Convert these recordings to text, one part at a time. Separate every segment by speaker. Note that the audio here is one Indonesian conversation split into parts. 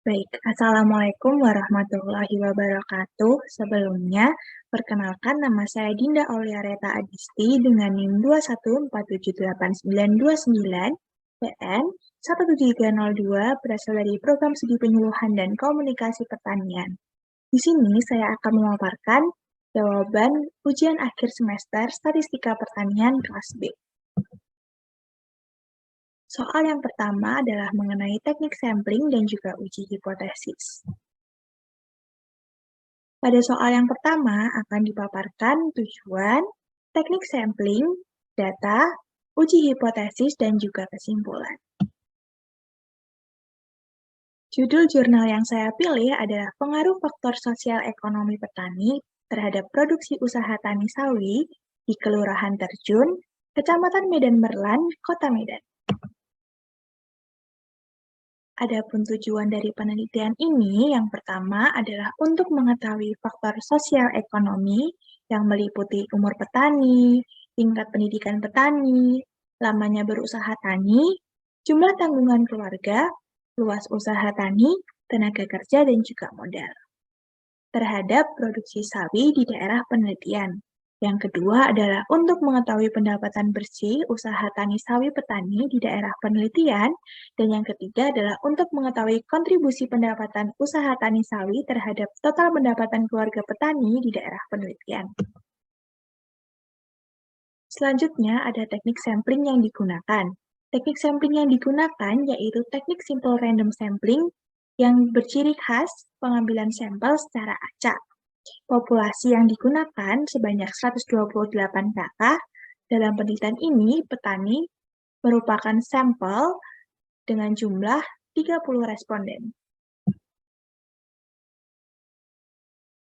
Speaker 1: Baik, Assalamualaikum warahmatullahi wabarakatuh. Sebelumnya, perkenalkan nama saya Dinda Auliareta Adisti dengan NIM 214789929 PN 17302 berasal dari Program Studi Penyuluhan dan Komunikasi Pertanian. Di sini saya akan memaparkan jawaban ujian akhir semester Statistika Pertanian kelas B. Soal yang pertama adalah mengenai teknik sampling dan juga uji hipotesis. Pada soal yang pertama akan dipaparkan tujuan, teknik sampling, data, uji hipotesis, dan juga kesimpulan. Judul jurnal yang saya pilih adalah Pengaruh Faktor Sosial Ekonomi Petani terhadap Produksi Usaha Tani Sawi di Kelurahan Terjun, Kecamatan Medan Merlan, Kota Medan. Adapun tujuan dari penelitian ini, yang pertama adalah untuk mengetahui faktor sosial ekonomi yang meliputi umur petani, tingkat pendidikan petani, lamanya berusaha tani, jumlah tanggungan keluarga, luas usaha tani, tenaga kerja, dan juga modal terhadap produksi sawi di daerah penelitian. Yang kedua adalah untuk mengetahui pendapatan bersih usaha tani sawi petani di daerah penelitian. Dan yang ketiga adalah untuk mengetahui kontribusi pendapatan usaha tani sawi terhadap total pendapatan keluarga petani di daerah penelitian. Selanjutnya ada teknik sampling yang digunakan. Teknik sampling yang digunakan yaitu teknik simple random sampling yang berciri khas pengambilan sampel secara acak. Populasi yang digunakan sebanyak 128 kakak. Dalam penelitian ini, petani merupakan sampel dengan jumlah 30 responden.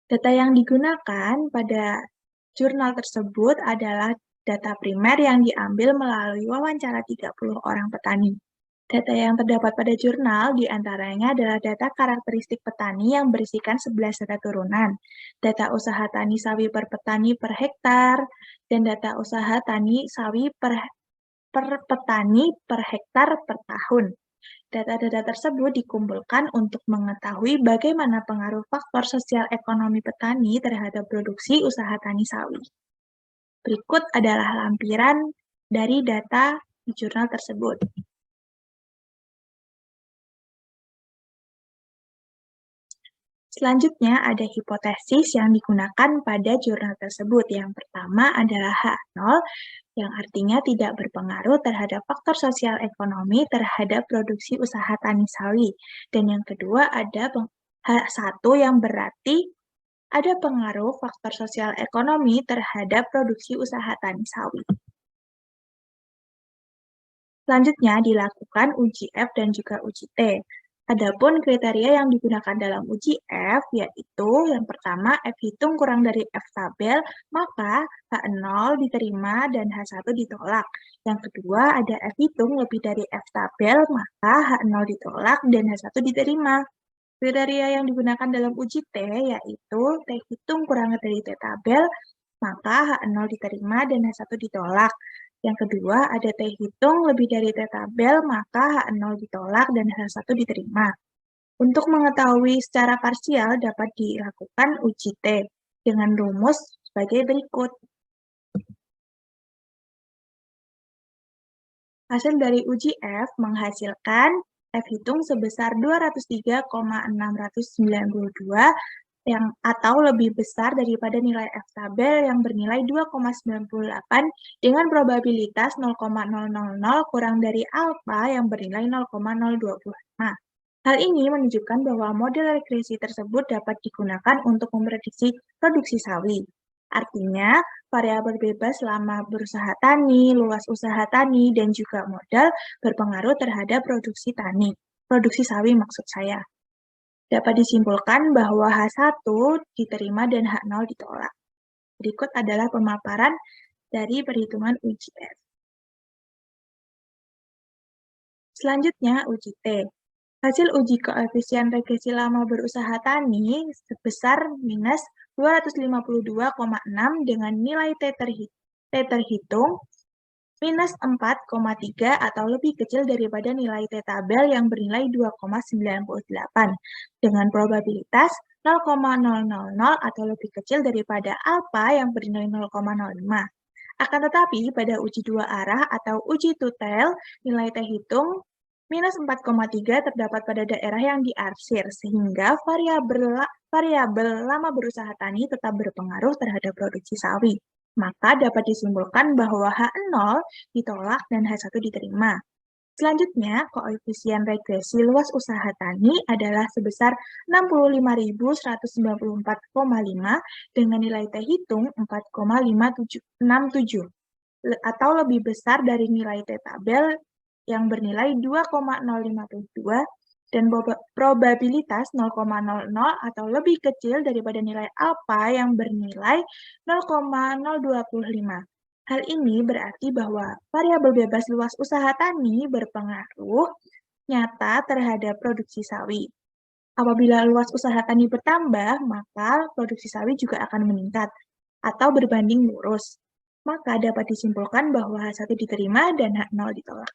Speaker 1: Data yang digunakan pada jurnal tersebut adalah data primer yang diambil melalui wawancara 30 orang petani. Data yang terdapat pada jurnal diantaranya adalah data karakteristik petani yang berisikan 11 data turunan, data usaha tani sawi per petani per hektar, dan data usaha tani sawi per petani per hektar per tahun. Data-data tersebut dikumpulkan untuk mengetahui bagaimana pengaruh faktor sosial ekonomi petani terhadap produksi usaha tani sawi. Berikut adalah lampiran dari data di jurnal tersebut. Selanjutnya ada hipotesis yang digunakan pada jurnal tersebut. Yang pertama adalah H0, yang artinya tidak berpengaruh terhadap faktor sosial ekonomi terhadap produksi usaha tani sawi. Dan yang kedua ada H1 yang berarti ada pengaruh faktor sosial ekonomi terhadap produksi usaha tani sawi. Selanjutnya dilakukan uji F dan juga uji T. Adapun kriteria yang digunakan dalam uji F yaitu yang pertama F hitung kurang dari F tabel, maka H0 diterima dan H1 ditolak. Yang kedua ada F hitung lebih dari F tabel, maka H0 ditolak dan H1 diterima. Kriteria yang digunakan dalam uji T yaitu T hitung kurang dari T tabel, maka H0 diterima dan H1 ditolak. Yang kedua, ada T hitung lebih dari T tabel, maka H0 ditolak dan H1 diterima. Untuk mengetahui secara parsial dapat dilakukan uji T dengan rumus sebagai berikut. Hasil dari uji F menghasilkan F hitung sebesar 203,692 yang atau lebih besar daripada nilai F tabel yang bernilai 2,98 dengan probabilitas 0,000 kurang dari alfa yang bernilai 0,025. Hal ini menunjukkan bahwa model regresi tersebut dapat digunakan untuk memprediksi produksi sawi. Artinya, variabel bebas selama berusaha tani, luas usaha tani, dan juga modal berpengaruh terhadap produksi tani. Produksi sawi maksud saya. Dapat disimpulkan bahwa H1 diterima dan H0 ditolak. Berikut adalah pemaparan dari perhitungan uji F. Selanjutnya, uji T. Hasil uji koefisien regresi lama berusaha tani sebesar minus 252,6 dengan nilai T terhitung minus 4,3 atau lebih kecil daripada nilai T tabel yang bernilai 2,98 dengan probabilitas 0,000 atau lebih kecil daripada alfa yang bernilai 0,05. Akan tetapi, pada uji dua arah atau uji two-tail, nilai T hitung minus 4,3 terdapat pada daerah yang diarsir, sehingga variabel lama berusaha tani tetap berpengaruh terhadap produksi sawi. Maka dapat disimpulkan bahwa H0 ditolak dan H1 diterima. Selanjutnya, koefisien regresi luas usaha tani adalah sebesar 65.194,5 dengan nilai T hitung 4,567 atau lebih besar dari nilai T tabel yang bernilai 2,052 dan probabilitas 0,00 atau lebih kecil daripada nilai alfa yang bernilai 0,025. Hal ini berarti bahwa variabel bebas luas usaha tani berpengaruh nyata terhadap produksi sawi. Apabila luas usaha tani bertambah, maka produksi sawi juga akan meningkat atau berbanding lurus. Maka dapat disimpulkan bahwa H1 diterima dan H0 ditolak.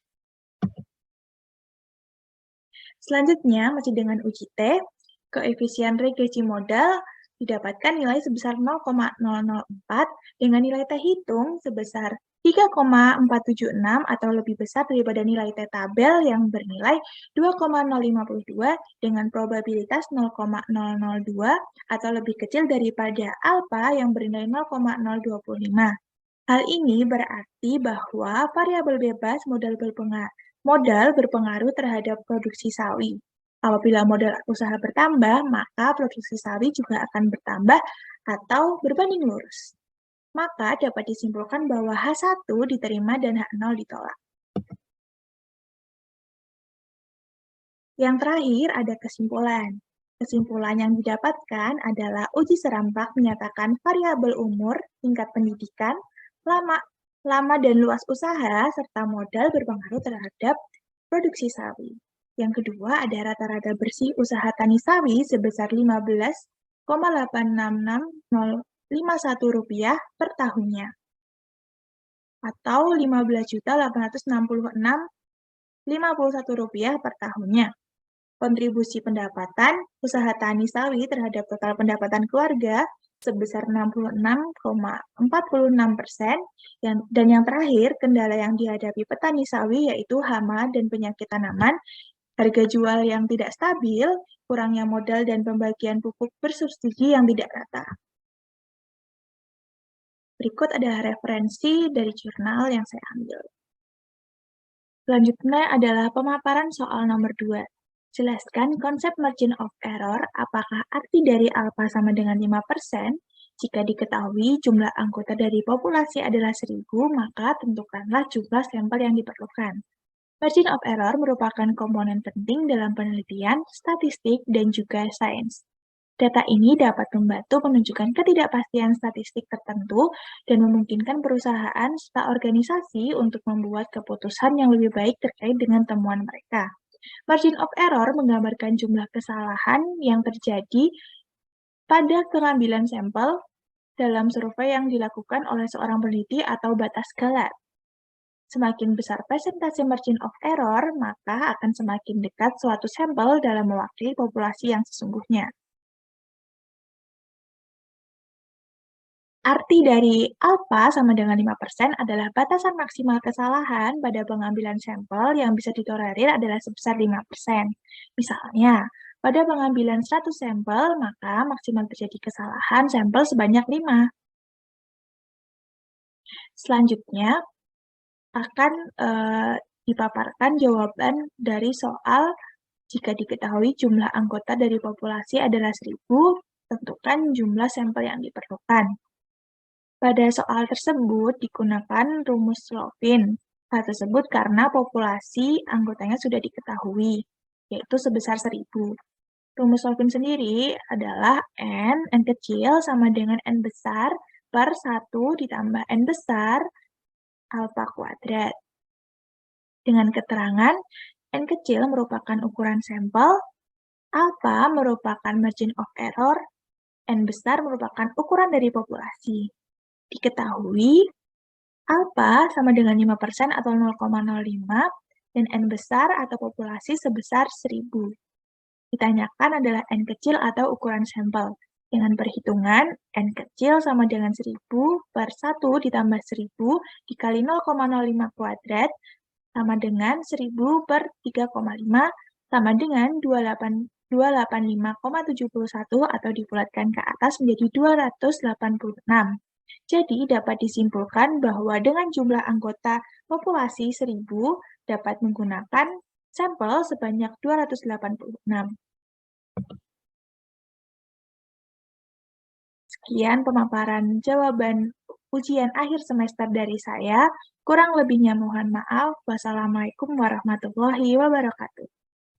Speaker 1: Selanjutnya, masih dengan uji T, koefisien regresi modal didapatkan nilai sebesar 0,004 dengan nilai T hitung sebesar 3,476 atau lebih besar daripada nilai T tabel yang bernilai 2,052 dengan probabilitas 0,002 atau lebih kecil daripada alfa yang bernilai 0,025. Hal ini berarti bahwa variabel bebas modal berpengaruh terhadap produksi sawi. Apabila modal usaha bertambah, maka produksi sawi juga akan bertambah atau berbanding lurus. Maka dapat disimpulkan bahwa H1 diterima dan H0 ditolak. Yang terakhir ada kesimpulan. Kesimpulan yang didapatkan adalah uji serampak menyatakan variabel umur, tingkat pendidikan, lama dan luas usaha, serta modal berpengaruh terhadap produksi sawi. Yang kedua ada rata-rata bersih usaha tani sawi sebesar Rp15,86651 per tahunnya, atau Rp15.866.51 per tahunnya. Kontribusi pendapatan usaha tani sawi terhadap total pendapatan keluarga sebesar 66,46%. Dan yang terakhir, kendala yang dihadapi petani sawi yaitu hama dan penyakit tanaman, harga jual yang tidak stabil, kurangnya modal dan pembagian pupuk bersubsidi yang tidak rata. Berikut adalah referensi dari jurnal yang saya ambil. Selanjutnya adalah pemaparan soal nomor 2. Jelaskan konsep margin of error, apakah arti dari alfa sama dengan 5%? Jika diketahui jumlah anggota dari populasi adalah 1.000, maka tentukanlah jumlah sampel yang diperlukan. Margin of error merupakan komponen penting dalam penelitian, statistik, dan juga sains. Data ini dapat membantu menunjukkan ketidakpastian statistik tertentu dan memungkinkan perusahaan serta organisasi untuk membuat keputusan yang lebih baik terkait dengan temuan mereka. Margin of error menggambarkan jumlah kesalahan yang terjadi pada pengambilan sampel dalam survei yang dilakukan oleh seorang peneliti atau batas skala. Semakin besar persentase margin of error, maka akan semakin dekat suatu sampel dalam mewakili populasi yang sesungguhnya. Arti dari alfa sama dengan 5% adalah batasan maksimal kesalahan pada pengambilan sampel yang bisa ditolerir adalah sebesar 5%. Misalnya, pada pengambilan 100 sampel, maka maksimal terjadi kesalahan sampel sebanyak 5. Selanjutnya, akan dipaparkan jawaban dari soal jika diketahui jumlah anggota dari populasi adalah 1.000, tentukan jumlah sampel yang diperlukan. Pada soal tersebut digunakan rumus Slovin. Hal tersebut karena populasi anggotanya sudah diketahui, yaitu sebesar 1.000. Rumus Slovin sendiri adalah N kecil sama dengan N besar per 1 ditambah N besar alfa kuadrat. Dengan keterangan, N kecil merupakan ukuran sampel, alfa merupakan margin of error, N besar merupakan ukuran dari populasi. Diketahui Alpha sama dengan 5% atau 0,05 dan N besar atau populasi sebesar 1000. Ditanyakan adalah N kecil atau ukuran sampel. Dengan perhitungan, N kecil sama dengan 1000 per 1 ditambah 1000 dikali 0,05 kuadrat sama dengan 1000 per 3,5 sama dengan 285,71 atau dibulatkan ke atas menjadi 286. Jadi dapat disimpulkan bahwa dengan jumlah anggota populasi 1000 dapat menggunakan sampel sebanyak 286. Sekian pemaparan jawaban ujian akhir semester dari saya. Kurang lebihnya mohon maaf. Wassalamualaikum warahmatullahi wabarakatuh.